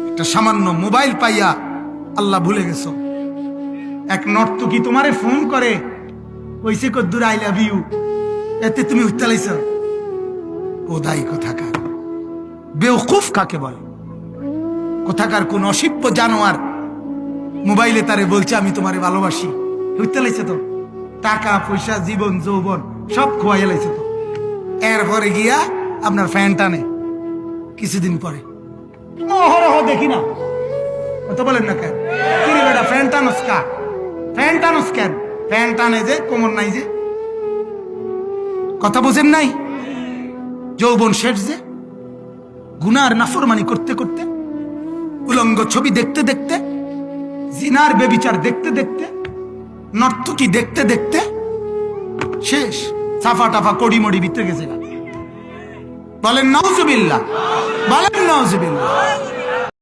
একটা সামান্য মোবাইল পাইয়া আল্লাহ ভুলে গেছো। এক নর্তকী তোমারে ফোন করে, কইছে কদ্দুর আই লাভ ইউ, এতে তুমি উত্তালাইছ। কোদাই কোথাকার বেওকুফ কাকে বলে? কোথাকার কোন অসিব্য জানোয়ার মোবাইলে তারে বলছে আমি তোমারে ভালোবাসি, উত্তালাইছে তো। টাকা পয়সা জীবন যৌবন সব খোয়াইয়া লাইছে তো। এরপরে গিয়া আপনার ফ্যান টানে কিছুদিন পরে। অহরহ দেখি না, কথা বলেন না কেন? কিরে বেটা ফ্যান টানোস কা? ফ্যান টানোস কেন? ফ্যান টানে যে কোমর নাই যে, কথা বোঝেন নাই? যৌবন শেষ যে, গুনার নাফরমানি করতে করতে, উলঙ্গ ছবি দেখতে দেখতে, জিনার বেবিচার দেখতে দেখতে, নর্তকী দেখতে দেখতে শেষ। সাফা টাফা কড়ি মড়ি ভিতরে গেছে। বলেন নাউজুবিল্লাহ, বলেন নাউজুবিল্লাহ।